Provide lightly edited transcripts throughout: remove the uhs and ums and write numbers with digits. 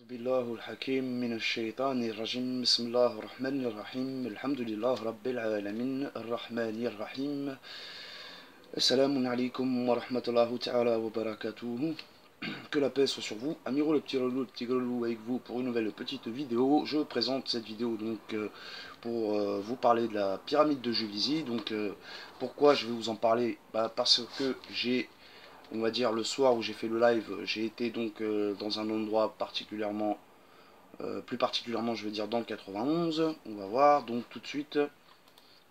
بالله الحكيم من الشيطان الرجيم بسم الله الرحمن الرحيم الحمد لله رب العالمين الرحمن الرحيم السلام عليكم ورحمة الله تعالى وبركاته. Que la paix soit sur vous. Amiro le petit grelou avec vous pour une nouvelle petite vidéo. Je présente cette vidéo donc pour vous parler de la pyramide de Juvisy. Donc pourquoi je vais vous en parler? Parce que j'ai, on va dire, le soir où j'ai fait le live, j'ai été donc dans un endroit particulièrement, plus particulièrement je vais dire dans le 91. On va voir, donc tout de suite,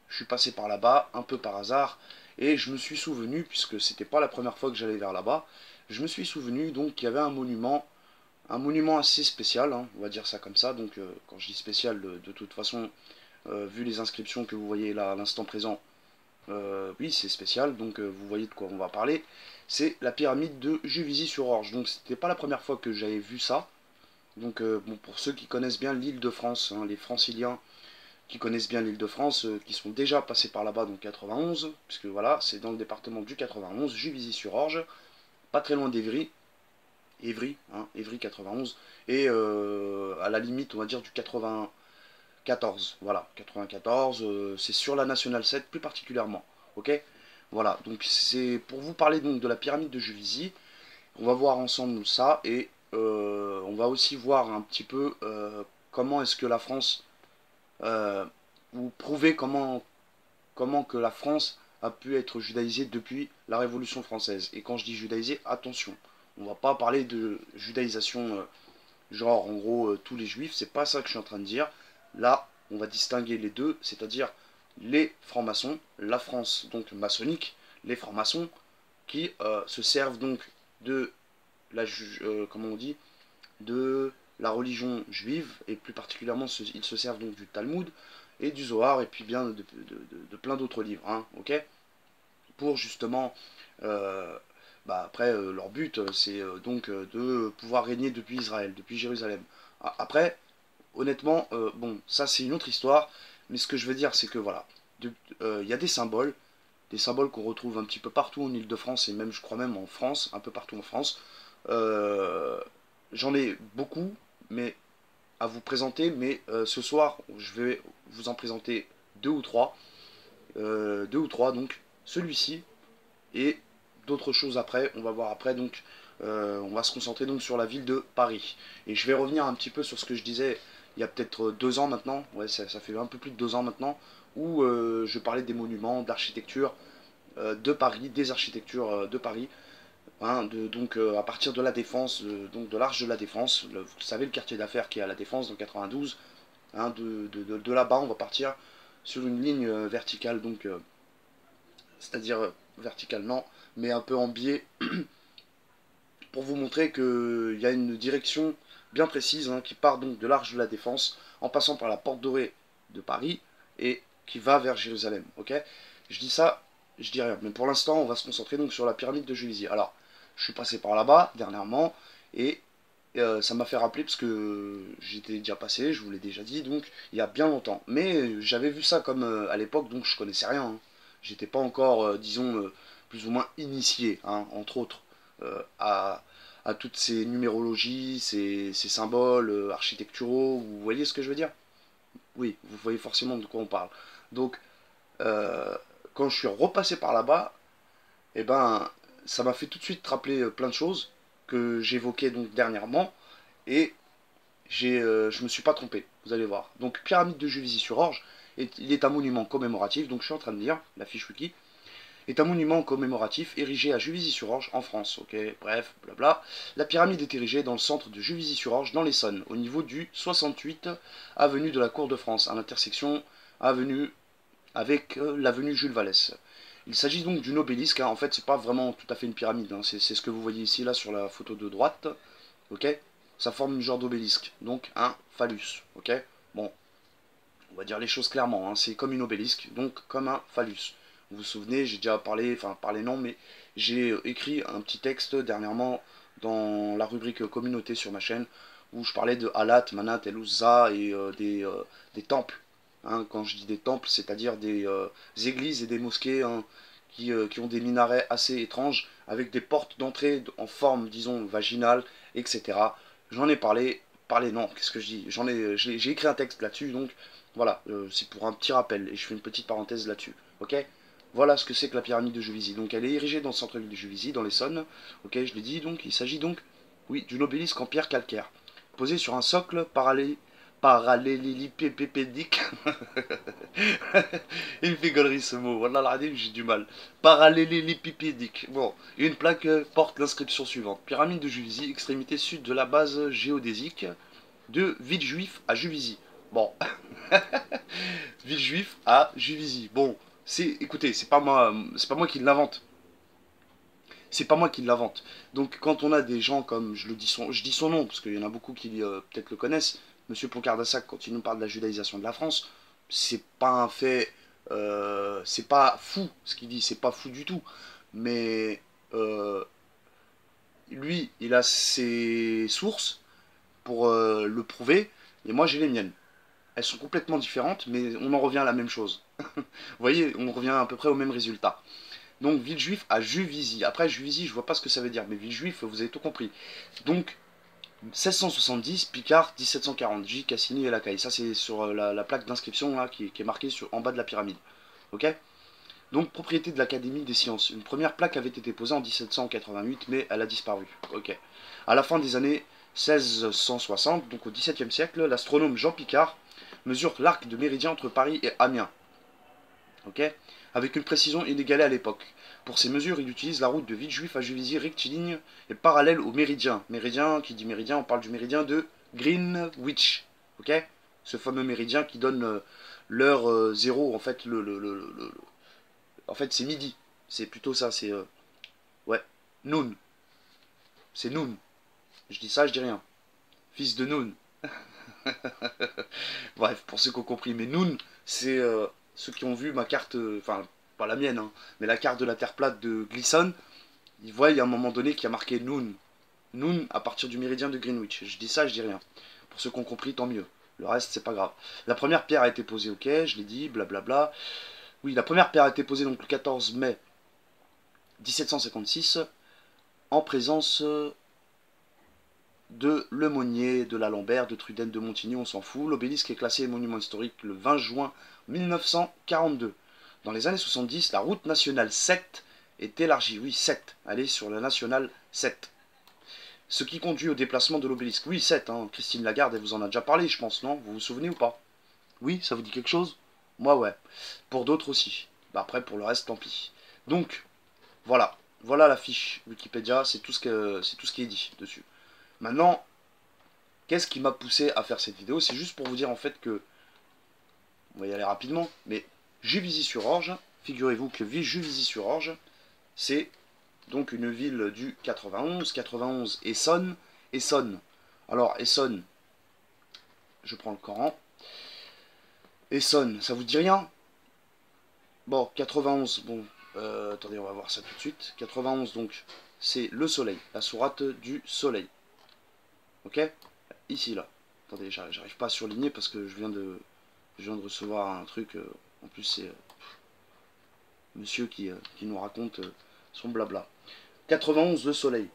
je suis passé par là-bas, un peu par hasard, et je me suis souvenu, puisque c'était pas la première fois que j'allais vers là-bas, je me suis souvenu donc qu'il y avait un monument assez spécial, hein, on va dire ça comme ça. Donc quand je dis spécial, de toute façon, vu les inscriptions que vous voyez là à l'instant présent, oui c'est spécial, donc vous voyez de quoi on va parler. C'est la pyramide de Juvisy-sur-Orge. Donc c'était pas la première fois que j'avais vu ça. Donc bon, pour ceux qui connaissent bien l'île de France, hein, les franciliens qui connaissent bien l'île de France, qui sont déjà passés par là-bas, donc 91, puisque voilà, c'est dans le département du 91, Juvisy-sur-Orge, pas très loin d'Évry, hein, Évry 91, et à la limite, on va dire, du 94, voilà, 94, c'est sur la Nationale 7 plus particulièrement, ok. Voilà, donc c'est pour vous parler donc de la pyramide de Juvisy. On va voir ensemble ça, et on va aussi voir un petit peu comment est-ce que la France, ou prouver comment que la France a pu être judaïsée depuis la Révolution française. Et quand je dis judaïsée, attention, on va pas parler de judaïsation, genre en gros tous les juifs, c'est pas ça que je suis en train de dire. Là, on va distinguer les deux, c'est-à-dire les francs-maçons, la France donc maçonnique, les francs-maçons qui se servent donc de la, comment on dit, de la religion juive, et plus particulièrement ils se servent donc du Talmud et du Zohar, et puis bien de plein d'autres livres, hein, ok, pour justement, après leur but c'est donc de pouvoir régner depuis Israël, depuis Jérusalem. Après, honnêtement, bon, ça c'est une autre histoire, mais ce que je veux dire c'est que voilà, il y a des symboles qu'on retrouve un petit peu partout en Ile-de-France, et même je crois même en France, un peu partout en France. Euh, J'en ai beaucoup, mais à vous présenter, mais ce soir, je vais vous en présenter deux ou trois, donc celui-ci et d'autres choses après. On va voir après, donc on va se concentrer donc sur la ville de Paris. Et je vais revenir un petit peu sur ce que je disais il y a peut-être 2 ans maintenant, ouais, ça fait un peu plus de 2 ans maintenant, où je parlais des monuments, d'architecture de Paris, des architectures de Paris. Hein, donc à partir de la Défense, donc de l'Arche de la Défense, vous savez le quartier d'affaires qui est à la Défense dans 92, hein, de là-bas on va partir sur une ligne verticale, donc c'est-à-dire verticale non, mais un peu en biais, pour vous montrer qu'il y a une direction bien précise, hein, qui part donc de l'Arche de la Défense en passant par la Porte Dorée de Paris et qui va vers Jérusalem, ok. Je dis ça, je dis rien, mais pour l'instant on va se concentrer donc sur la pyramide de Juvisy. Alors, je suis passé par là-bas dernièrement, et ça m'a fait rappeler, parce que j'étais déjà passé, je vous l'ai déjà dit, donc il y a bien longtemps. Mais j'avais vu ça comme à l'époque, donc je connaissais rien, hein. J'étais pas encore, disons, plus ou moins initié, hein, entre autres, à toutes ces numérologies, ces symboles architecturaux. Vous voyez ce que je veux dire? Oui, vous voyez forcément de quoi on parle. Donc, euh, quand je suis repassé par là-bas, eh ben, ça m'a fait tout de suite rappeler plein de choses que j'évoquais donc dernièrement, et je me suis pas trompé, vous allez voir. Donc, pyramide de Juvisy-sur-Orge, il est un monument commémoratif, donc je suis en train de lire la fiche wiki, est un monument commémoratif érigé à Juvisy-sur-Orge en France, ok, bref, blabla. La pyramide est érigée dans le centre de Juvisy-sur-Orge, dans l'Essonne, au niveau du 68 avenue de la Cour de France, à l'intersection avenue avec l'avenue Jules Vallès. Il s'agit donc d'une obélisque, hein. En fait c'est pas vraiment tout à fait une pyramide, hein. C'est ce que vous voyez ici là sur la photo de droite, ok. Ça forme une genre d'obélisque, donc un phallus, ok. Bon, on va dire les choses clairement, hein. C'est comme une obélisque, donc comme un phallus. Vous vous souvenez, j'ai déjà parlé, enfin parlé non, mais j'ai écrit un petit texte dernièrement dans la rubrique communauté sur ma chaîne, où je parlais de Alat, Manat, El Uzza, et des temples. Hein, quand je dis des temples, c'est-à-dire des églises et des mosquées, hein, qui ont des minarets assez étranges, avec des portes d'entrée en forme, disons, vaginale, etc. J'en ai parlé parler, non, qu'est-ce que je dis? J'ai écrit un texte là-dessus, donc voilà, c'est pour un petit rappel, et je fais une petite parenthèse là-dessus, ok? Voilà ce que c'est que la pyramide de Juvisy. Donc elle est érigée dans le centre-ville de Juvisy, dans l'Essonne, ok, je l'ai dit, donc il s'agit donc, oui, d'une obélisque en pierre calcaire, posée sur un socle parallélépipédique. Il me fait galerie ce mot, wallah l'adil, j'ai du mal. Parallélépipédique. Bon, une plaque porte l'inscription suivante. Pyramide de Juvisy, extrémité sud de la base géodésique de Villejuif à Juvisy. Bon, Villejuif à Juvisy. Bon, écoutez, c'est pas moi qui l'invente. C'est pas moi qui l'invente. Donc quand on a des gens comme, je dis son nom, parce qu'il y en a beaucoup qui peut-être le connaissent, Monsieur Poncardassac, quand il nous parle de la judaïsation de la France, c'est pas un fait, c'est pas fou ce qu'il dit, c'est pas fou du tout. Mais lui, il a ses sources pour le prouver, et moi j'ai les miennes. Elles sont complètement différentes, mais on en revient à la même chose. Vous voyez, on revient à peu près au même résultat. Donc Villejuif à Juvisy. Après Juvisy, je vois pas ce que ça veut dire, mais Villejuif, vous avez tout compris. Donc 1670, Picard 1740, J. Cassini et Lacaille. Ça c'est sur la plaque d'inscription là qui est marquée en bas de la pyramide. Ok. Donc propriété de l'Académie des sciences. Une première plaque avait été posée en 1788, mais elle a disparu. Ok. À la fin des années 1660, donc au XVIIe siècle, l'astronome Jean Picard mesure l'arc de méridien entre Paris et Amiens. Ok, avec une précision inégalée à l'époque. Pour ces mesures, il utilise la route de Villejuif à Juvisy rectiligne et parallèle au méridien. Méridien, qui dit méridien, on parle du méridien de Greenwich. Ok, ce fameux méridien qui donne l'heure 0, en fait, en fait c'est midi. C'est plutôt ça, c'est... ouais, noon. C'est noon. Je dis ça, je dis rien. Fils de noon. Bref, pour ceux qui ont compris. Mais noon, c'est ceux qui ont vu ma carte, enfin, pas la mienne, hein, mais la carte de la Terre plate de Glisson, ils voient, il y a un moment donné qui a marqué noon. Noon à partir du méridien de Greenwich. Je dis ça, je dis rien. Pour ceux qui ont compris, tant mieux. Le reste, c'est pas grave. La première pierre a été posée, ok, je l'ai dit, blablabla. Oui, la première pierre a été posée donc le 14 mai 1756, en présence de Lemonnier, de l'Alembert, de Truden, de Montigny, on s'en fout. L'obélisque est classé monument historique le 20 juin 1942. Dans les années 70, la route nationale 7 est élargie. Oui, 7. Allez sur la nationale 7. Ce qui conduit au déplacement de l'obélisque. Oui, 7. Hein. Christine Lagarde, elle vous en a déjà parlé, je pense, non? Vous vous souvenez ou pas? Oui, ça vous dit quelque chose? Moi, ouais. Pour d'autres aussi. Bah, après, pour le reste, tant pis. Donc, voilà. Voilà la fiche Wikipédia. C'est tout ce qui est dit dessus. Maintenant, qu'est-ce qui m'a poussé à faire cette vidéo? C'est juste pour vous dire en fait que, on va y aller rapidement, mais Juvisy-sur-Orge, figurez-vous que Juvisy-sur-Orge, c'est donc une ville du 91, 91 Essonne, Essonne. Alors Essonne, je prends le Coran. Essonne, ça vous dit rien? Bon, 91, bon, attendez, on va voir ça tout de suite. 91 donc, c'est le soleil, la sourate du soleil. Ok? Ici, là. Attendez, j'arrive pas à surligner parce que je viens de recevoir un truc. En plus, c'est monsieur qui nous raconte son blabla. 91, le soleil.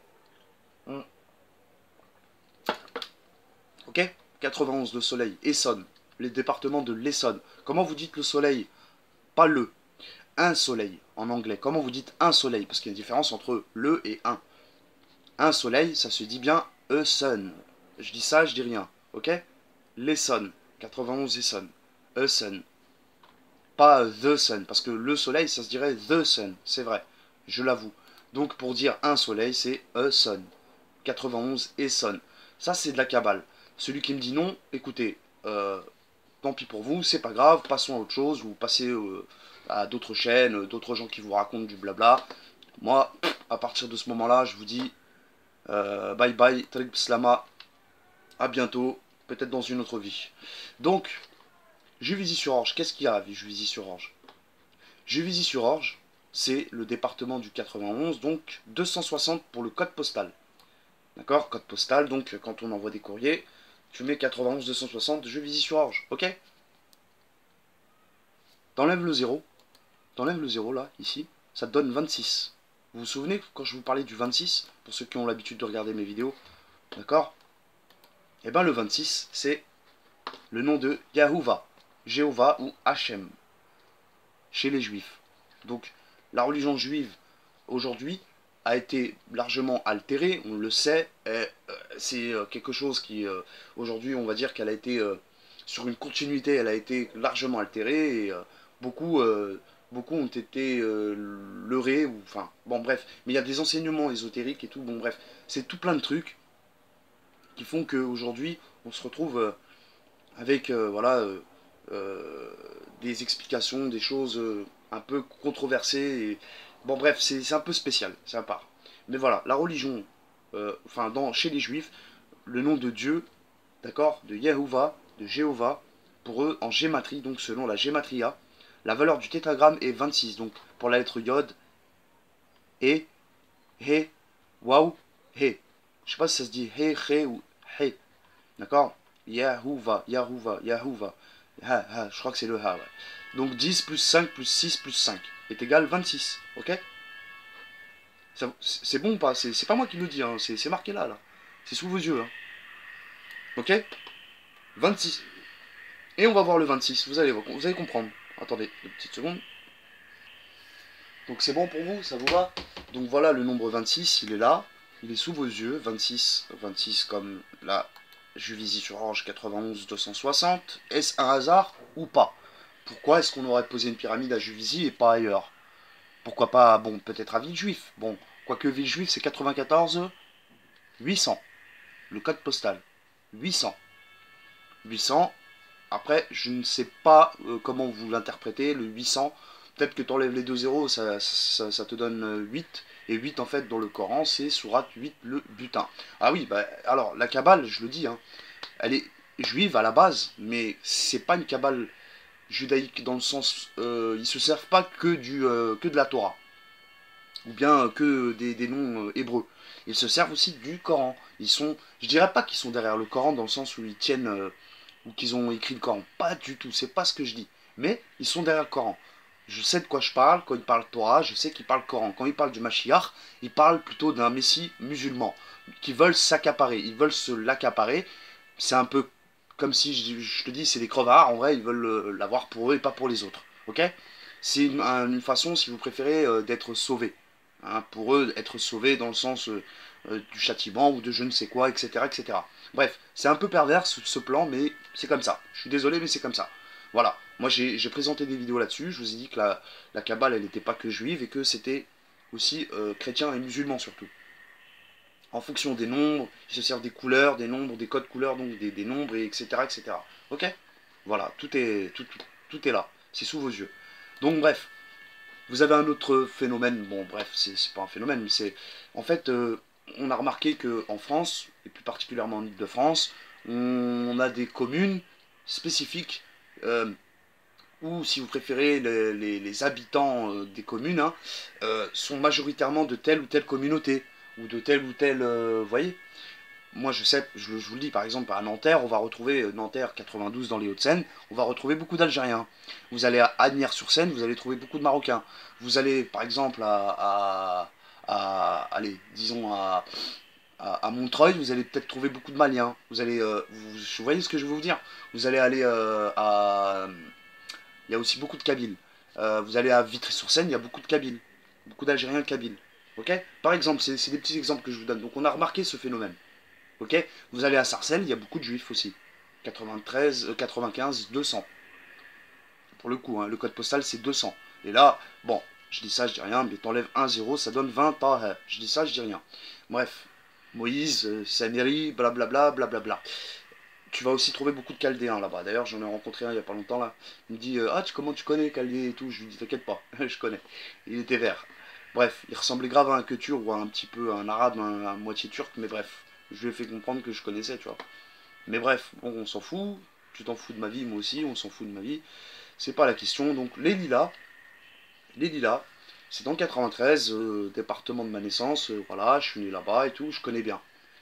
Ok? 91, le soleil. Essonne. Les départements de l'Essonne. Comment vous dites le soleil? Pas le. Un soleil en anglais. Comment vous dites un soleil? Parce qu'il y a une différence entre le et un. Un soleil, ça se dit bien a sun. Je dis ça, je dis rien. Ok? L'Essonne. 91 Essonne. A sun. Pas the sun. Parce que le soleil, ça se dirait the sun. C'est vrai. Je l'avoue. Donc pour dire un soleil, c'est a sun. 91 Essonne. Ça, c'est de la cabale. Celui qui me dit non, écoutez, tant pis pour vous, c'est pas grave, passons à autre chose, ou passez à d'autres chaînes, d'autres gens qui vous racontent du blabla. Moi, à partir de ce moment-là, je vous dis bye bye, Trib Slama, à bientôt, peut-être dans une autre vie. Donc, Juvisy-sur-Orge, qu'est-ce qu'il y a à Juvisy-sur-Orge? Juvisy-sur-Orge, c'est le département du 91, donc 260 pour le code postal. D'accord? Code postal, donc quand on envoie des courriers, tu mets 91 260, Juvisy-sur-Orge, ok? T'enlèves le 0, là, ici, ça te donne 26. Vous vous souvenez quand je vous parlais du 26, pour ceux qui ont l'habitude de regarder mes vidéos, d'accord? Et bien le 26, c'est le nom de Yahuwah, Jéhovah ou Hachem, chez les juifs. Donc la religion juive aujourd'hui a été largement altérée, on le sait, c'est quelque chose qui aujourd'hui on va dire qu'elle a été sur une continuité, elle a été largement altérée et beaucoup ont été leurrés, ou enfin bon bref, mais il y a des enseignements ésotériques et tout, bon bref, c'est tout plein de trucs qui font qu'aujourd'hui on se retrouve avec voilà des explications, des choses un peu controversées. Et... Bon bref, c'est un peu spécial, c'est à part. Mais voilà, la religion, enfin chez les juifs, le nom de Dieu, d'accord, de Yehovah, de Jéhovah, pour eux en gématrie, donc selon la gématria, la valeur du tétragramme est 26. Donc pour la lettre Yod, E, He, Waouh, He. Je sais pas si ça se dit He, He ou He. D'accord, Yahuwah, Yahuwah, Yahuwah. Ha, ha, je crois que c'est le Ha, ouais. Donc 10 plus 5 plus 6 plus 5 est égal 26, ok? C'est bon ou pas? C'est pas moi qui le dis, hein. C'est marqué là, là. C'est sous vos yeux, hein. Ok? 26. Et on va voir le 26, vous allez comprendre. Attendez, une petite seconde. Donc c'est bon pour vous, ça vous va? Donc voilà, le nombre 26, il est là. Il est sous vos yeux, 26, 26 comme la Juvisy sur Orge 91 260. Est-ce un hasard ou pas? Pourquoi est-ce qu'on aurait posé une pyramide à Juvisy et pas ailleurs? Pourquoi pas, bon, peut-être à Villejuif. Bon, quoique Villejuif c'est 94 800. Le code postal. 800. 800. Après, je ne sais pas comment vous l'interprétez, le 800. Peut-être que tu enlèves les deux zéros, ça te donne 8. Et 8, en fait, dans le Coran, c'est Sourate 8, le butin. Ah oui, bah, alors, la Kabbale, je le dis, hein, elle est juive à la base, mais c'est pas une Kabbale judaïque dans le sens... ils se servent pas que de la Torah. Ou bien que des noms hébreux. Ils se servent aussi du Coran. Ils sont... Je dirais pas qu'ils sont derrière le Coran dans le sens où ils tiennent... ou qu'ils ont écrit le Coran. Pas du tout, c'est pas ce que je dis. Mais ils sont derrière le Coran. Je sais de quoi je parle, quand ils parlent Torah, je sais qu'ils parlent Coran. Quand ils parlent du Mashiach, ils parlent plutôt d'un Messie musulman, qui veulent s'accaparer, ils veulent se l'accaparer. C'est un peu comme si, je te dis, c'est des crevards, en vrai, ils veulent l'avoir pour eux et pas pour les autres. Ok? C'est une façon, si vous préférez, d'être sauvé. Hein, pour eux, être sauvés dans le sens du châtiment ou de je ne sais quoi, etc. etc. Bref, c'est un peu pervers ce plan, mais c'est comme ça. Je suis désolé, mais c'est comme ça. Voilà, moi j'ai présenté des vidéos là-dessus, je vous ai dit que la Kabbale, elle n'était pas que juive, et que c'était aussi chrétien et musulman surtout. En fonction des nombres, ils se servent des couleurs, des nombres, des codes couleurs, donc des nombres, et etc. etc. Ok? Voilà, tout est là, c'est sous vos yeux. Donc bref, vous avez un autre phénomène, bon bref, c'est pas un phénomène, mais c'est... En fait, on a remarqué qu'en France, et plus particulièrement en Ile-de-France, on a des communes spécifiques, où, si vous préférez, les habitants des communes hein, sont majoritairement de telle ou telle communauté, ou de telle ou telle... vous voyez? Moi je sais, je vous le dis, par exemple à Nanterre, on va retrouver Nanterre 92 dans les Hauts-de-Seine, on va retrouver beaucoup d'Algériens. Vous allez à Agnières-sur-Seine, vous allez trouver beaucoup de Marocains. Vous allez par exemple allez, disons à Montreuil, vous allez peut-être trouver beaucoup de Maliens. Vous allez, vous voyez ce que je veux vous dire? Vous allez aller il y a aussi beaucoup de Kabyles. Vous allez à Vitry-sur-Seine, il y a beaucoup de Kabyles, beaucoup d'Algériens Kabyles. Ok? Par exemple, c'est des petits exemples que je vous donne. Donc on a remarqué ce phénomène. Ok? Vous allez à Sarcelles, il y a beaucoup de juifs aussi. 93, 95, 200. Pour le coup, hein, le code postal c'est 200. Et là, bon, je dis ça, je dis rien, mais t'enlèves 1 0, ça donne 20 par. Je dis ça, je dis rien. Bref, Moïse, Saméry, blablabla, blablabla. Tu vas aussi trouver beaucoup de Chaldéens là-bas. D'ailleurs, j'en ai rencontré un il y a pas longtemps là. Il me dit ah, comment tu connais Chaldée et tout? Je lui dis t'inquiète pas, je connais. Il était vert. Bref, il ressemblait grave à un Quechua ou à un petit peu à un arabe, à moitié turc, mais bref. Je lui ai fait comprendre que je connaissais, tu vois. Mais bref, bon, on s'en fout. Tu t'en fous de ma vie, moi aussi, on s'en fout de ma vie. C'est pas la question. Donc les Lilas, c'est dans le 93, département de ma naissance. Voilà, je suis né là-bas et tout, je connais bien.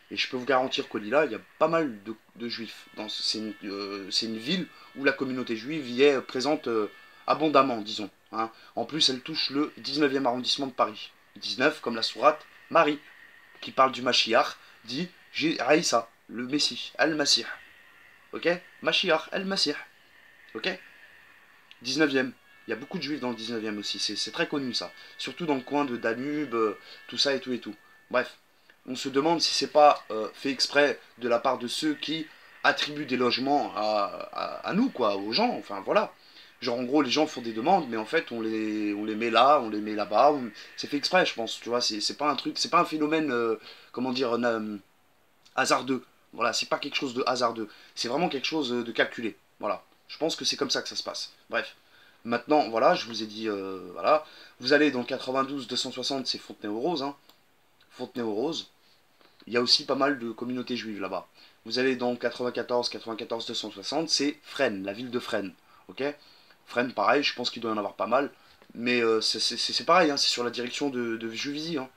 Et je peux vous garantir qu'au Lilas, il y a pas mal de juifs. C'est une ville où la communauté juive y est présente abondamment, disons. Hein. En plus, elle touche le 19e arrondissement de Paris. 19, comme la sourate Marie, qui parle du Mashiach, dit Raïssa. le Messie, Al-Masih. Ok? Mashiach, Al-Masih. Ok? 19e. Il y a beaucoup de juifs dans le 19e aussi, c'est très connu ça. Surtout dans le coin de Danube, tout ça et tout et tout. Bref, on se demande si c'est pas fait exprès de la part de ceux qui attribuent des logements à nous, quoi, aux gens, enfin voilà. Genre en gros les gens font des demandes, mais en fait on les met là, on les met là-bas, c'est fait exprès je pense, tu vois, c'est pas un truc, c'est pas un phénomène, comment dire, hasardeux. Voilà, c'est pas quelque chose de hasardeux, c'est vraiment quelque chose de calculé. Voilà, je pense que c'est comme ça que ça se passe. Bref, maintenant, voilà, je vous ai dit, voilà, vous allez dans le 92 260, c'est Fontenay-aux-Roses, hein. Fontenay-aux-Roses. Il y a aussi pas mal de communautés juives là-bas. Vous allez dans le 94 260, c'est Fresnes, la ville de Fresnes, ok. Fresnes, pareil, je pense qu'il doit y en avoir pas mal, mais c'est pareil, hein, c'est sur la direction de Juvisy, hein.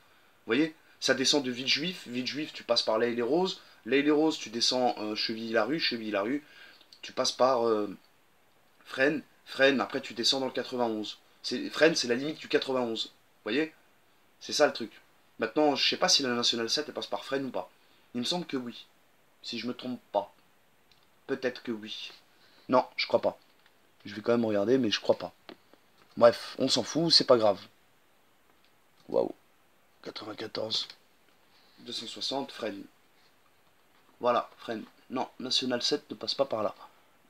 Vous voyez, ça descend de Villejuif, tu passes par l'Aile-les-Roses, l'Aile-les-Roses, tu descends Chevilly-la-Rue, Chevilly-la-Rue, tu passes par Fresnes, Fresnes, après tu descends dans le 91. Fresnes, c'est la limite du 91. Vous voyez? C'est ça le truc. Maintenant, je sais pas si la Nationale 7 elle passe par Fresnes ou pas. Il me semble que oui. Si je me trompe pas. Peut-être que oui. Non, je crois pas. Je vais quand même regarder, mais je crois pas. Bref, on s'en fout, c'est pas grave. Waouh. 94. 260, Fresnes. Voilà, Fresnes. Non, Nationale 7 ne passe pas par là.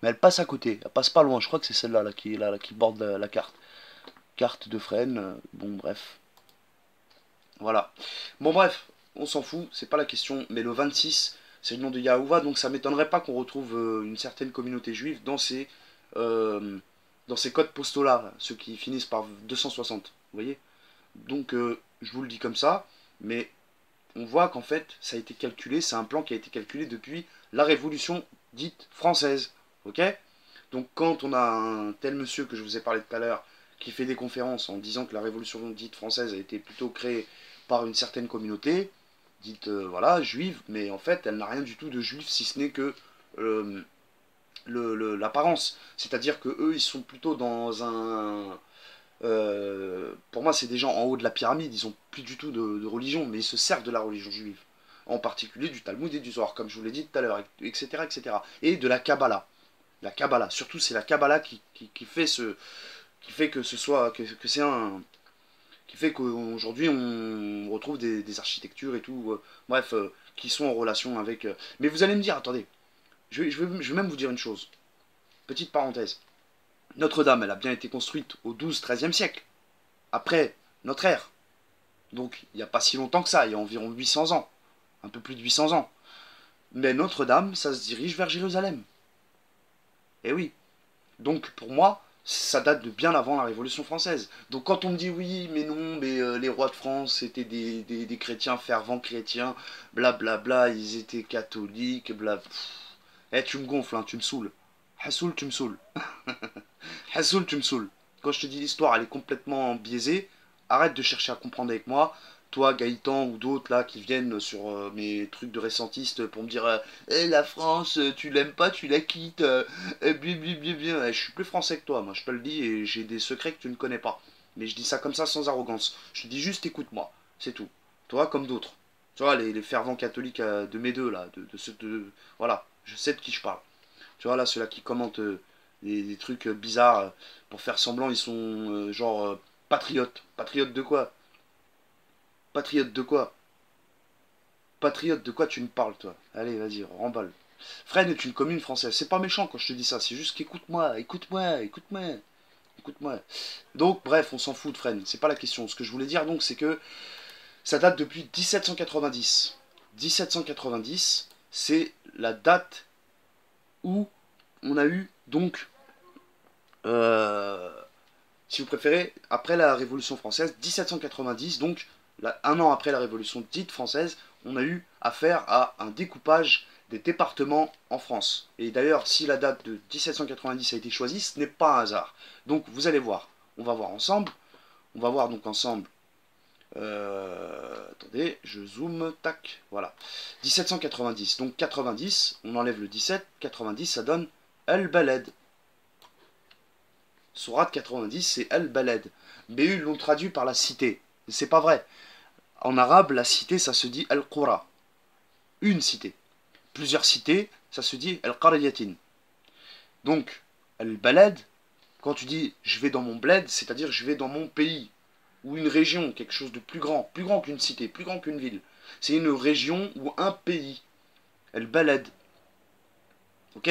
Mais elle passe à côté, elle passe pas loin. Je crois que c'est celle-là là, qui borde la carte. Carte de Fresnes, bon bref. Voilà. Bon bref, on s'en fout, c'est pas la question. Mais le 26, c'est le nom de Yahuwah, donc ça m'étonnerait pas qu'on retrouve une certaine communauté juive dans ces codes postaux-là, ceux qui finissent par 260. Vous voyez? Donc je vous le dis comme ça, mais on voit qu'en fait, ça a été calculé, c'est un plan qui a été calculé depuis la Révolution dite française. Ok? Donc quand on a un tel monsieur que je vous ai parlé tout à l'heure, qui fait des conférences en disant que la Révolution dite française a été plutôt créée par une certaine communauté, dite voilà, juive, mais en fait elle n'a rien du tout de juif si ce n'est que euh, l'apparence. C'est-à-dire que eux ils sont plutôt dans un... pour moi c'est des gens en haut de la pyramide, ils ont plus du tout de religion, mais ils se servent de la religion juive. En particulier du Talmud et du Zohar, comme je vous l'ai dit tout à l'heure, etc., etc. Et de la Kabbalah. La Kabbalah, surtout c'est la Kabbalah qui fait que ce soit, que c'est un, qui fait qu'aujourd'hui on retrouve des architectures et tout, bref, qui sont en relation avec. Mais vous allez me dire, attendez, je vais même vous dire une chose, petite parenthèse. Notre-Dame, elle a bien été construite au 12-13e siècle, après notre ère. Donc il n'y a pas si longtemps que ça, il y a environ 800 ans, un peu plus de 800 ans. Mais Notre-Dame, ça se dirige vers Jérusalem. Eh oui. Donc pour moi, ça date de bien avant la Révolution française. Donc quand on me dit oui, mais non, mais les rois de France étaient des chrétiens fervents chrétiens, blablabla, bla, bla, ils étaient catholiques, bla. Eh, tu me gonfles, hein, tu me saoules. Hassoul, tu me saoules. Hassoul, tu me saoules. Quand je te dis l'histoire, elle est complètement biaisée, arrête de chercher à comprendre avec moi. Toi, Gaëtan ou d'autres là qui viennent sur mes trucs de récentiste pour me dire eh, la France, tu l'aimes pas, tu la quittes, bien, bien, bien, bien. Je suis plus français que toi, moi je te le dis, et j'ai des secrets que tu ne connais pas. Mais je dis ça comme ça sans arrogance. Je te dis juste écoute-moi, c'est tout. Toi comme d'autres. Tu vois, les fervents catholiques de mes deux là, voilà, je sais de qui je parle. Tu vois là, ceux-là qui commentent des trucs bizarres pour faire semblant, ils sont genre patriotes. Patriotes de quoi? Patriote de quoi? Patriote de quoi tu me parles, toi? Allez, vas-y, remballe. Fresnes est une commune française. C'est pas méchant quand je te dis ça, c'est juste qu'écoute-moi, écoute-moi, écoute-moi, écoute-moi. Donc, bref, on s'en fout de Fresnes, c'est pas la question. Ce que je voulais dire donc, c'est que ça date depuis 1790. 1790, c'est la date où on a eu donc, si vous préférez, après la Révolution française, 1790, donc un an après la Révolution dite française, on a eu affaire à un découpage des départements en France. Et d'ailleurs, si la date de 1790 a été choisie, ce n'est pas un hasard. Donc vous allez voir, on va voir ensemble, on va voir donc ensemble, attendez, je zoome, tac, voilà, 1790, donc 90, on enlève le 17, 90, ça donne El-Baled. Sourate 90, c'est El-Baled. Mais eux l'ont traduit par la cité. C'est pas vrai. En arabe, la cité, ça se dit Al-Qura. Une cité. plusieurs cités, ça se dit al-qaryatin. Donc, al-balad, quand tu dis je vais dans mon bled, c'est-à-dire je vais dans mon pays, ou une région, quelque chose de plus grand qu'une cité, plus grand qu'une ville. C'est une région ou un pays. Al-balad. Ok?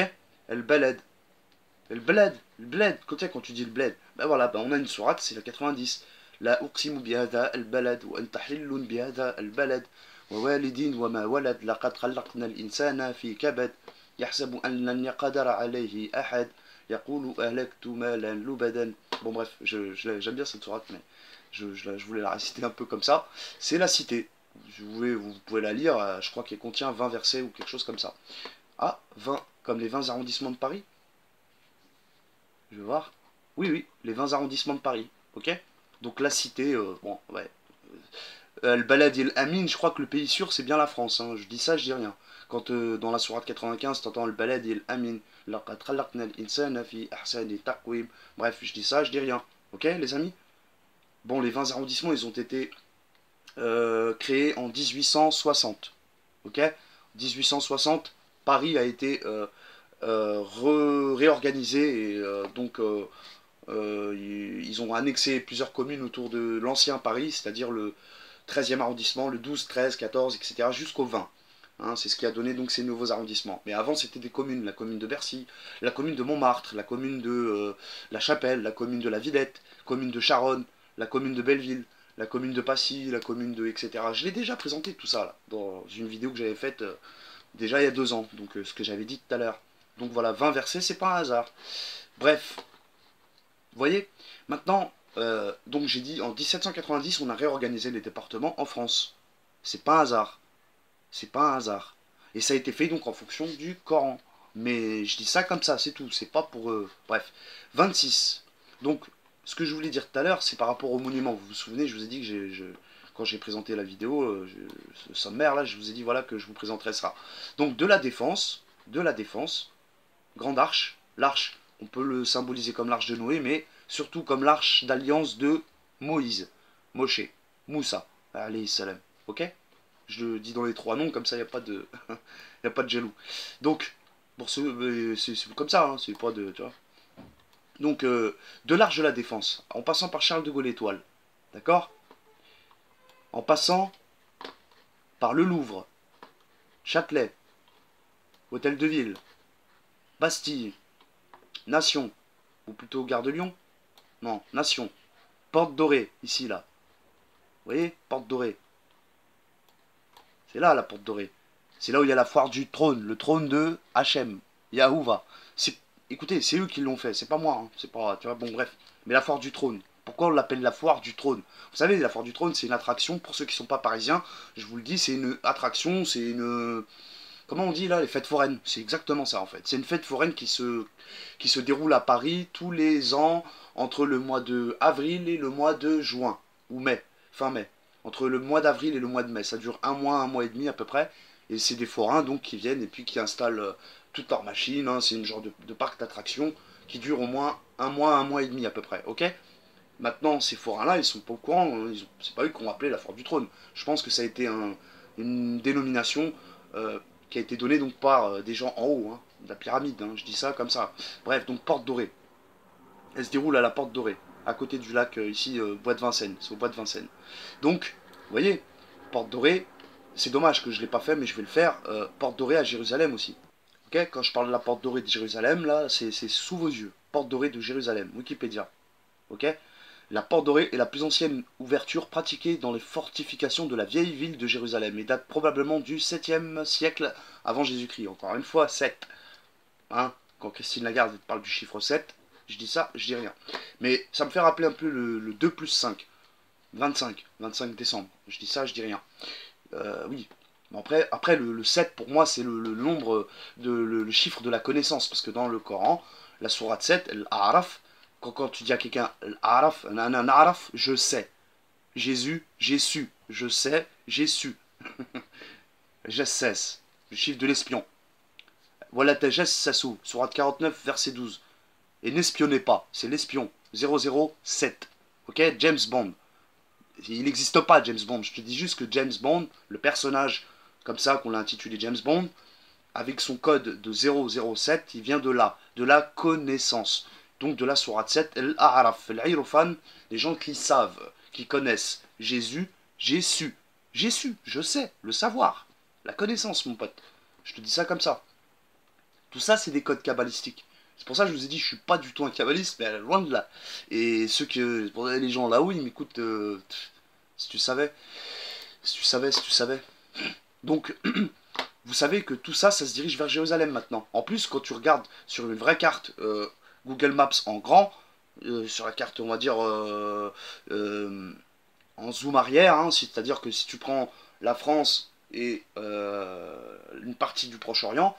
Al-balad. Al-balad. Le bled. Quand tu dis le bled, ben voilà, ben on a une sourate, c'est la 90. La uqsimu bihada al-balad, wa anta hillun bihada al-balad, wa walidin wa ma walad, laqad khalaqna al-insana fi kabad, yahsabu an lan yaqdara alayhi ahad, yaqulu ahlaktu malan lubadan. Bon bref, j'aime bien cette sourate, mais je voulais la réciter un peu comme ça. C'est la cité. Vous pouvez la lire, je crois qu'elle contient 20 versets ou quelque chose comme ça. Ah, 20, comme les 20 arrondissements de Paris. Je vais voir. Oui, oui, les 20 arrondissements de Paris. Ok. Donc la cité, bon, ouais. Le Balad et l'Amin, je crois que le pays sûr, c'est bien la France. Hein. Je dis ça, je dis rien. Quand dans la sourate 95, t'entends le Balad et l'Amin. Bref, je dis ça, je dis rien. Ok, les amis? Bon, les 20 arrondissements, ils ont été créés en 1860. Ok? 1860, Paris a été réorganisé et ils ont annexé plusieurs communes autour de l'ancien Paris, c'est-à-dire le 13e arrondissement, le 12, 13, 14, etc. jusqu'au 20. Hein, c'est ce qui a donné donc ces nouveaux arrondissements. Mais avant, c'était des communes, la commune de Bercy, la commune de Montmartre, la commune de La Chapelle, la commune de La Villette, la commune de Charonne, la commune de Belleville, la commune de Passy, la commune de etc. Je l'ai déjà présenté tout ça là, dans une vidéo que j'avais faite déjà il y a 2 ans, donc ce que j'avais dit tout à l'heure. Donc voilà, 20 versets, c'est pas un hasard. Bref, vous voyez. Maintenant, donc j'ai dit, en 1790, on a réorganisé les départements en France. C'est pas un hasard. C'est pas un hasard. Et ça a été fait donc en fonction du Coran. Mais je dis ça comme ça, c'est tout. C'est pas pour... bref. 26. Donc, ce que je voulais dire tout à l'heure, c'est par rapport au monument. Vous vous souvenez, je vous ai dit que quand j'ai présenté la vidéo, ce sommaire là, je vous ai dit voilà que je vous présenterai ça. Donc de la Défense, Grande Arche, l'arche, on peut le symboliser comme l'arche de Noé, mais surtout comme l'arche d'alliance de Moïse, Moshe, Moussa, alayhi salam. Ok? Je le dis dans les 3 noms, comme ça il n'y a pas de y a pas de jaloux. Donc, pour ceux, c'est comme ça, hein, c'est pas de... Tu vois. Donc, de l'arche de la Défense, en passant par Charles de Gaulle Étoile, d'accord? En passant par le Louvre, Châtelet, Hôtel de Ville, Bastille, Nation, ou plutôt Gare de Lyon, non, Nation, Porte Dorée, ici, là. Vous voyez, Porte Dorée. C'est là, la Porte Dorée. C'est là où il y a la foire du trône, le trône de Hachem, Yahuva. Écoutez, c'est eux qui l'ont fait, c'est pas moi, hein, c'est pas, tu vois, bon bref. Mais la foire du trône, pourquoi on l'appelle la foire du trône? Vous savez, la foire du trône, c'est une attraction, pour ceux qui sont pas parisiens, je vous le dis, c'est une attraction, c'est une... Comment on dit là, les fêtes foraines? C'est exactement ça en fait. C'est une fête foraine qui se déroule à Paris tous les ans entre le mois de avril et le mois de juin, ou mai, fin mai. Entre le mois d'avril et le mois de mai. Ça dure un mois et demi à peu près. Et c'est des forains donc qui viennent et puis qui installent toutes leurs machines. Hein. C'est une genre de parc d'attractions qui dure au moins un mois et demi à peu près. Ok? Maintenant, ces forains-là, ils sont pas au courant. Hein. C'est pas eux qui ont appelé la foire du trône. Je pense que ça a été une dénomination qui a été donnée donc par des gens en haut, hein, de la pyramide. Hein. Je dis ça comme ça. Bref, donc Porte Dorée. Elle se déroule à la Porte Dorée, à côté du lac, ici, Bois de Vincennes. C'est au Bois de Vincennes. Donc, vous voyez, Porte Dorée, c'est dommage que je ne l'ai pas fait, mais je vais le faire. Porte Dorée à Jérusalem aussi. Okay, quand je parle de la Porte Dorée de Jérusalem, là, c'est sous vos yeux. Porte Dorée de Jérusalem, Wikipédia. Ok. La Porte Dorée est la plus ancienne ouverture pratiquée dans les fortifications de la vieille ville de Jérusalem et date probablement du 7e siècle avant Jésus-Christ. Encore une fois, 7. Hein, quand Christine Lagarde parle du chiffre 7, je dis ça, je dis rien. Mais ça me fait rappeler un peu le 2 plus 5. 25 décembre. Je dis ça, je dis rien. Oui. Après le 7, pour moi, c'est le nombre, le chiffre de la connaissance. Parce que dans le Coran, la sourate 7, l'Araf, quand tu dis à quelqu'un, l'Araf, je sais. Jésus, j'ai su. Je sais, j'ai su. Je cesse. Le chiffre de l'espion. Voilà Tajas Sassou, sourate 49, verset 12. Et n'espionnez pas, c'est l'espion. 007. Ok, James Bond. Il n'existe pas James Bond, je te dis juste que James Bond, le personnage comme ça qu'on l'a intitulé James Bond, avec son code de 007, il vient de là, de la connaissance. Donc de la sourate 7, Al-A'raf, Al-Irfan, les gens qui savent, qui connaissent Jésus, j'ai su, je sais, le savoir, la connaissance, mon pote. Je te dis ça comme ça. Tout ça, c'est des codes kabbalistiques. C'est pour ça que je vous ai dit, je suis pas du tout un kabbaliste, mais loin de là. Et ceux que, pour les gens là où ils m'écoutent, si tu savais, si tu savais, si tu savais. Donc, vous savez que tout ça, ça se dirige vers Jérusalem maintenant. En plus, quand tu regardes sur une vraie carte Google Maps en grand, sur la carte, on va dire, en zoom arrière, hein, c'est-à-dire que si tu prends la France et une partie du Proche-Orient,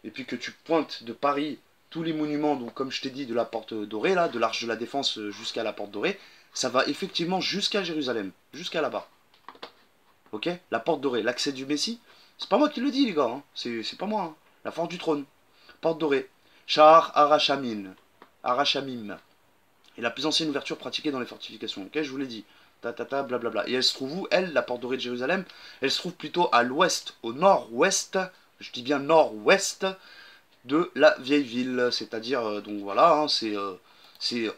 et puis que tu pointes de Paris tous les monuments, donc comme je t'ai dit, de la Porte Dorée, là, de l'Arche de la Défense jusqu'à la Porte Dorée, ça va effectivement jusqu'à Jérusalem, jusqu'à là-bas. Ok? La Porte Dorée, l'accès du Messie, c'est pas moi qui le dis, les gars, hein. C'est pas moi, hein. La Porte du Trône, Porte Dorée, Shahar Arachamim, Arachamim, et la plus ancienne ouverture pratiquée dans les fortifications, ok, je vous l'ai dit, blablabla. Et elle se trouve où? Elle, la Porte Dorée de Jérusalem, elle se trouve plutôt à l'ouest, au nord-ouest, je dis bien nord-ouest, de la vieille ville, c'est-à-dire, donc voilà, hein, c'est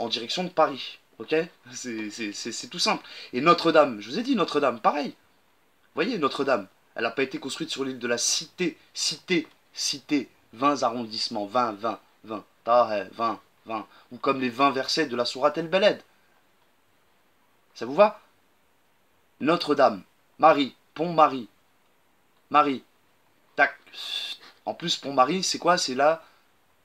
en direction de Paris, ok? C'est tout simple. Et Notre-Dame, je vous ai dit Notre-Dame, pareil. Vous voyez, Notre-Dame, elle n'a pas été construite sur l'île de la Cité, Cité, 20 arrondissements, 20, Tahe, 20, ou comme les 20 versets de la sourate El-Beled. Ça vous va? Notre-Dame, Marie, Pont-Marie, Marie, tac. En plus, Pont-Marie, c'est quoi? C'est la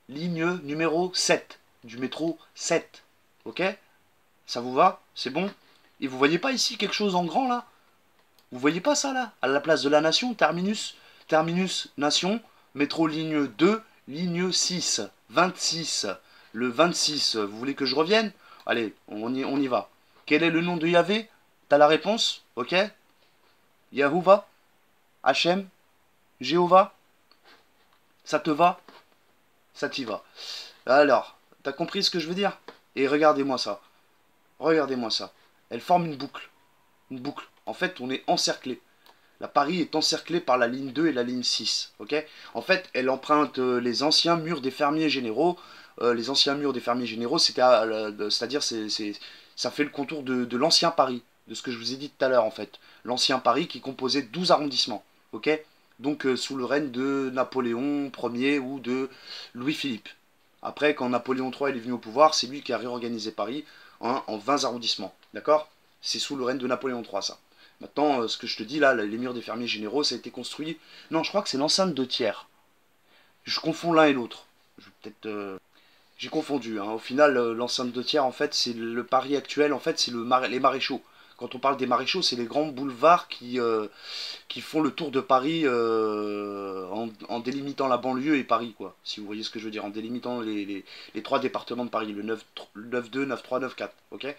ligne numéro 7 du métro 7. Ok? Ça vous va? C'est bon? Et vous voyez pas ici quelque chose en grand là? Vous voyez pas ça là? À la place de la nation, terminus, nation, métro ligne 2, ligne 6, 26. Le 26, vous voulez que je revienne? Allez, on y va. Quel est le nom de Yahvé? T'as la réponse? Ok? Yahuva? Hachem? Jéhovah? Ça te va? Ça t'y va. Alors, t'as compris ce que je veux dire? Et regardez-moi ça. Regardez-moi ça. Elle forme une boucle. Une boucle. En fait, on est encerclé. La Paris est encerclée par la ligne 2 et la ligne 6. Ok? En fait, elle emprunte les anciens murs des fermiers généraux. Les anciens murs des fermiers généraux, c'est-à-dire, ça fait le contour de l'ancien Paris. De ce que je vous ai dit tout à l'heure, en fait. L'ancien Paris qui composait 12 arrondissements. Ok? Donc, sous le règne de Napoléon Ier ou de Louis-Philippe. Après, quand Napoléon III est venu au pouvoir, c'est lui qui a réorganisé Paris en 20 arrondissements. D'accord? C'est sous le règne de Napoléon III, ça. Maintenant, ce que je te dis là, les murs des fermiers généraux, ça a été construit... Non, je crois que c'est l'enceinte de Thiers. Je confonds l'un et l'autre. J'ai confondu. Hein. Au final, l'enceinte de Thiers, en fait, c'est le Paris actuel. En fait, c'est les maréchaux. Quand on parle des maréchaux, c'est les grands boulevards qui font le tour de Paris en délimitant la banlieue et Paris, quoi. Si vous voyez ce que je veux dire, en délimitant les trois départements de Paris, le 9-2, 9-3, 9-4, ok?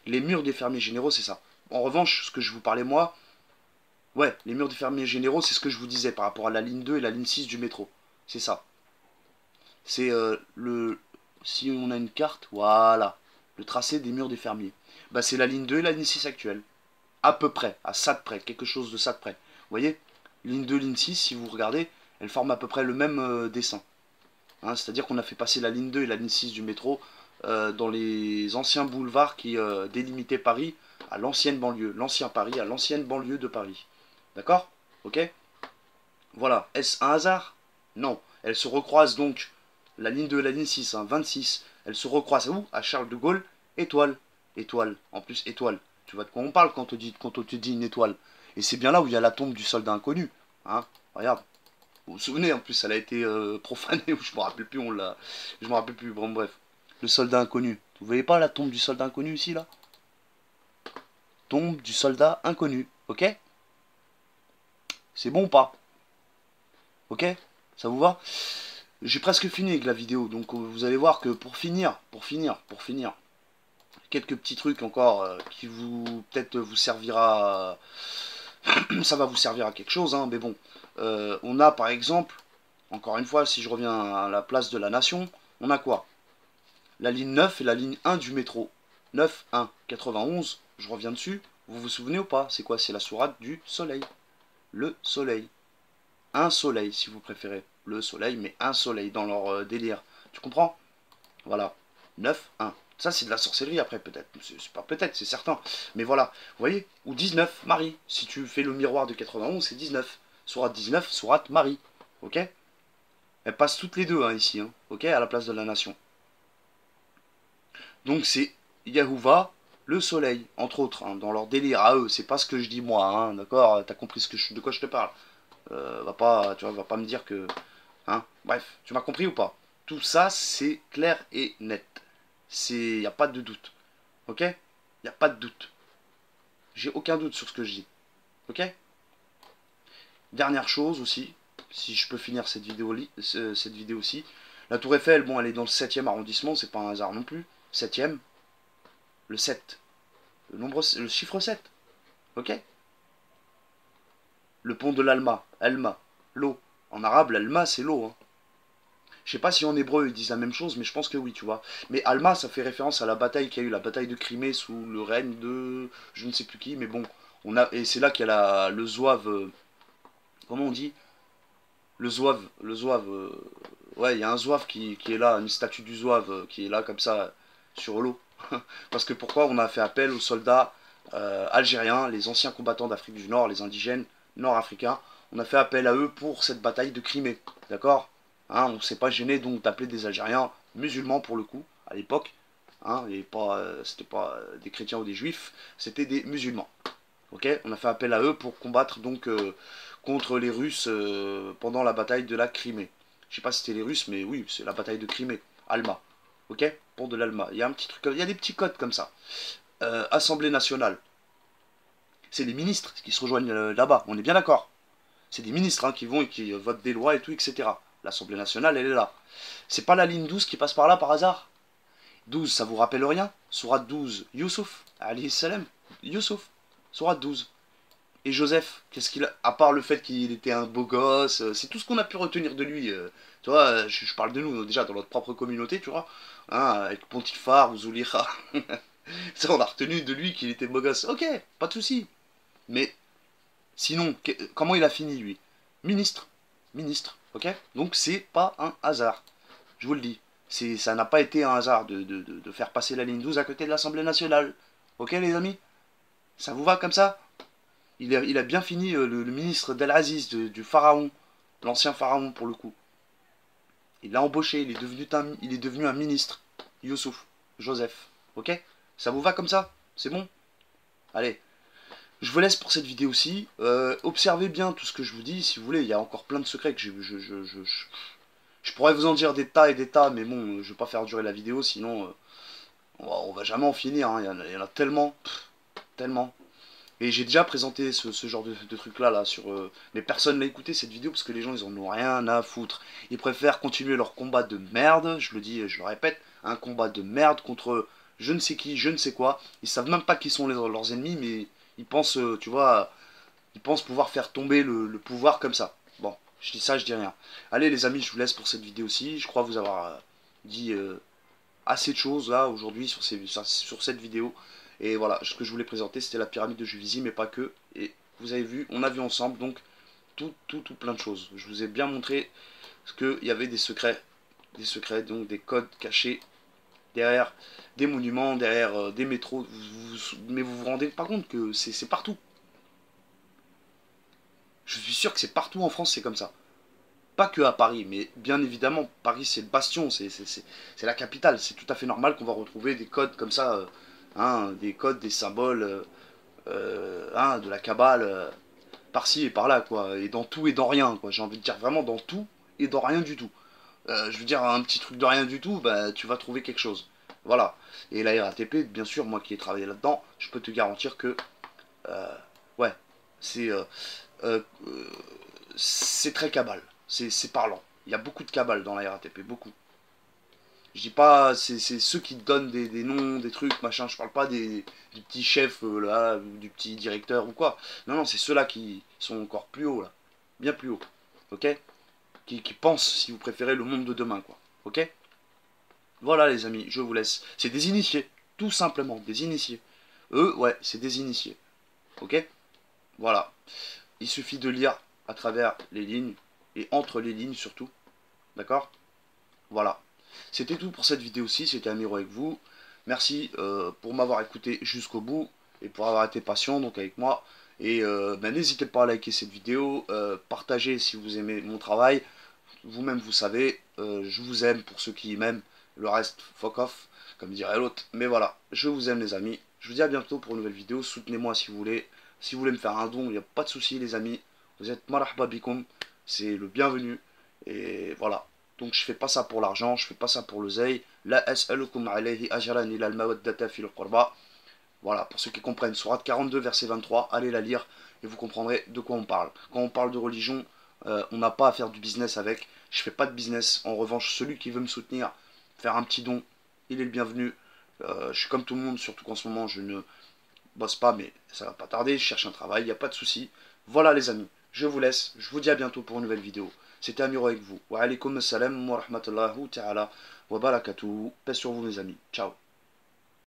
Les murs des fermiers généraux, c'est ça. En revanche, ce que je vous parlais, moi, ouais, les murs des fermiers généraux, c'est ce que je vous disais par rapport à la ligne 2 et la ligne 6 du métro. C'est ça. C'est si on a une carte, voilà, le tracé des murs des fermiers. Bah, c'est la ligne 2 et la ligne 6 actuelle. À peu près, à ça de près, quelque chose de ça de près. Vous voyez, ligne 2, ligne 6, si vous regardez, elles forment à peu près le même dessin. Hein, c'est-à-dire qu'on a fait passer la ligne 2 et la ligne 6 du métro dans les anciens boulevards qui délimitaient Paris à l'ancienne banlieue. L'ancien Paris à l'ancienne banlieue de Paris. D'accord? Ok? Voilà. Est-ce un hasard? Non. Elles se recroisent donc, la ligne 2 et la ligne 6, hein, 26, elles se recroisent où? À Charles de Gaulle, étoile. Étoile. En plus, étoile. Tu vois de quoi on parle quand on te dit une étoile. Et c'est bien là où il y a la tombe du soldat inconnu. Hein? Regarde. Vous vous souvenez, en plus, elle a été profanée, ou je me rappelle plus, je me rappelle plus, bon bref. Le soldat inconnu. Vous voyez pas la tombe du soldat inconnu ici, là? Tombe du soldat inconnu, ok? C'est bon ou pas? Ok? Ça vous va? J'ai presque fini avec la vidéo, donc vous allez voir que pour finir, quelques petits trucs encore qui peut-être vous servira, ça va vous servir à quelque chose, hein, mais bon, on a par exemple, encore une fois, si je reviens à la place de la nation, on a quoi? La ligne 9 et la ligne 1 du métro. 9, 1, 91, je reviens dessus, vous vous souvenez ou pas? C'est quoi? C'est la sourate du soleil. Le soleil. Un soleil, si vous préférez. le soleil, mais un soleil dans leur délire. Tu comprends? Voilà. 9, 1. Ça, c'est de la sorcellerie après, peut-être. C'est pas peut-être, c'est certain. Mais voilà. Vous voyez? Ou 19, Marie. Si tu fais le miroir de 91, c'est 19. Sourate 19, sourate Marie. Ok? Elles passent toutes les deux, hein, ici. Hein, ok? À la place de la nation. Donc, c'est Yahuwah, le soleil, entre autres, hein, dans leur délire à eux. C'est pas ce que je dis moi, hein, d'accord? T'as compris de quoi je te parle. Va pas, tu vois, va pas me dire que... Hein? Bref, tu m'as compris ou pas? Tout ça, c'est clair et net. Il n'y a pas de doute. Ok? Il n'y a pas de doute. J'ai aucun doute sur ce que je dis. Ok? Dernière chose aussi, si je peux finir cette vidéo aussi. La Tour Eiffel, bon, elle est dans le 7e arrondissement, c'est pas un hasard non plus. 7e, le 7. Le chiffre 7. Ok? Le pont de l'Alma, Alma, l'eau. En arabe, l'Alma, c'est l'eau. Hein. Je sais pas si en hébreu ils disent la même chose, mais je pense que oui, tu vois. Mais Alma, ça fait référence à la bataille qu'il y a eu, la bataille de Crimée sous le règne de je ne sais plus qui, mais bon, et c'est là qu'il y a le zouave, comment on dit? Le zouave, ouais, il y a un zouave qui est là, une statue du zouave qui est là comme ça sur l'eau. Parce que pourquoi on a fait appel aux soldats algériens, les anciens combattants d'Afrique du Nord, les indigènes nord-africains, on a fait appel à eux pour cette bataille de Crimée, d'accord? Hein, on ne s'est pas gêné donc d'appeler des Algériens musulmans pour le coup, à l'époque, hein, et pas, c'était pas des chrétiens ou des juifs, c'était des musulmans. Ok, on a fait appel à eux pour combattre donc contre les Russes pendant la bataille de la Crimée. Je sais pas si c'était les Russes, mais oui, c'est la bataille de Crimée, Alma. Ok, pour de l'Alma. Il y a un petit truc, il y a des petits codes comme ça. Assemblée nationale. C'est les ministres qui se rejoignent là-bas, on est bien d'accord. C'est des ministres hein, qui vont et qui votent des lois et tout, etc. L'Assemblée nationale, elle est là. C'est pas la ligne 12 qui passe par là par hasard? 12, ça vous rappelle rien? Sourate 12, Youssouf, alayhi salam, Youssouf, Sourate 12. Et Joseph, qu'est-ce qu'il a, à part le fait qu'il était un beau gosse, c'est tout ce qu'on a pu retenir de lui. Tu vois, je parle de nous déjà dans notre propre communauté, tu vois, hein, avec Pontifar ou Zulira. Ça, on a retenu de lui qu'il était beau gosse. Ok, pas de souci. Mais sinon, comment il a fini lui? Ministre, ministre, ok. Donc c'est pas un hasard, je vous le dis. Ça n'a pas été un hasard de faire passer la ligne 12 à côté de l'Assemblée nationale. Ok les amis? Ça vous va comme ça? Il a bien fini le ministre d'Al-Aziz, du pharaon, l'ancien pharaon pour le coup. Il l'a embauché, il est devenu un ministre. Youssouf, Joseph. Ok? Ça vous va comme ça? C'est bon? Allez, je vous laisse pour cette vidéo-ci. Observez bien tout ce que je vous dis, si vous voulez. Il y a encore plein de secrets que je pourrais vous en dire des tas et des tas, mais bon, je vais pas faire durer la vidéo, sinon on va jamais en finir. Hein. Il y en a tellement, tellement. Et j'ai déjà présenté ce genre de truc là sur... mais personne n'a écouté cette vidéo parce que les gens ils en ont rien à foutre. Ils préfèrent continuer leur combat de merde, je le dis, je le répète, un combat de merde contre je ne sais qui, je ne sais quoi. Ils savent même pas qui sont leurs ennemis, mais ils pensent, tu vois, ils pensent pouvoir faire tomber le pouvoir comme ça. Bon, je dis ça, je dis rien. Allez les amis, je vous laisse pour cette vidéo-ci. Je crois vous avoir dit assez de choses là aujourd'hui sur cette vidéo. Et voilà, ce que je voulais présenter, c'était la pyramide de Juvisy, mais pas que. Et vous avez vu, on a vu ensemble, donc tout plein de choses. Je vous ai bien montré qu'il y avait des secrets, donc des codes cachés derrière des monuments, derrière des métros. Mais vous vous rendez pas compte que c'est partout. Je suis sûr que c'est partout en France, c'est comme ça. Pas que à Paris, mais bien évidemment, Paris c'est le bastion, c'est la capitale. C'est tout à fait normal qu'on va retrouver des codes comme ça, hein, des codes, des symboles, hein, de la cabale, par-ci et par-là, quoi. Et dans tout et dans rien, quoi. J'ai envie de dire vraiment dans tout et dans rien du tout. Je veux dire, un petit truc de rien du tout, bah, tu vas trouver quelque chose. Voilà. Et la RATP, bien sûr, moi qui ai travaillé là-dedans, je peux te garantir que, ouais, c'est euh, euh, c'est très cabale. C'est parlant. Il y a beaucoup de cabale dans la RATP, beaucoup. Je dis pas, c'est ceux qui donnent des noms, des trucs, machin. Je parle pas du petit chef, là, ou du petit directeur ou quoi. Non, non, c'est ceux-là qui sont encore plus haut, là. Bien plus haut. Ok? Qui pensent, si vous préférez, le monde de demain, quoi. Ok? Voilà, les amis, je vous laisse. C'est des initiés. Tout simplement, des initiés. Eux, ouais, c'est des initiés. Ok? Voilà. Il suffit de lire à travers les lignes, et entre les lignes surtout. D'accord? Voilà. C'était tout pour cette vidéo-ci, c'était Amiro avec vous. Merci pour m'avoir écouté jusqu'au bout et pour avoir été patient donc avec moi. Et n'hésitez pas à liker cette vidéo, partagez si vous aimez mon travail. Vous-même vous savez, je vous aime pour ceux qui m'aiment. Le reste, fuck off, comme dirait l'autre. Mais voilà, je vous aime les amis. Je vous dis à bientôt pour une nouvelle vidéo. Soutenez-moi si vous voulez. Si vous voulez me faire un don, il n'y a pas de souci les amis. Vous êtes marhaba bikoum. C'est le bienvenu. Et voilà. Donc je fais pas ça pour l'argent, je fais pas ça pour l'oseille. La as'alukum alayhi ajran ila al-mawaddata fil qurba. Voilà, pour ceux qui comprennent, Sourate 42, verset 23, allez la lire et vous comprendrez de quoi on parle. Quand on parle de religion, on n'a pas à faire du business avec. Je fais pas de business. En revanche, celui qui veut me soutenir, faire un petit don, il est le bienvenu. Je suis comme tout le monde, surtout qu'en ce moment je ne bosse pas, mais ça va pas tarder. Je cherche un travail, il n'y a pas de souci. Voilà les amis, je vous laisse. Je vous dis à bientôt pour une nouvelle vidéo. C'était Amiro avec vous. Wa alaikum assalam wa rahmatullahi ta'ala wa barakatuhu. Paix sur vous mes amis. Ciao.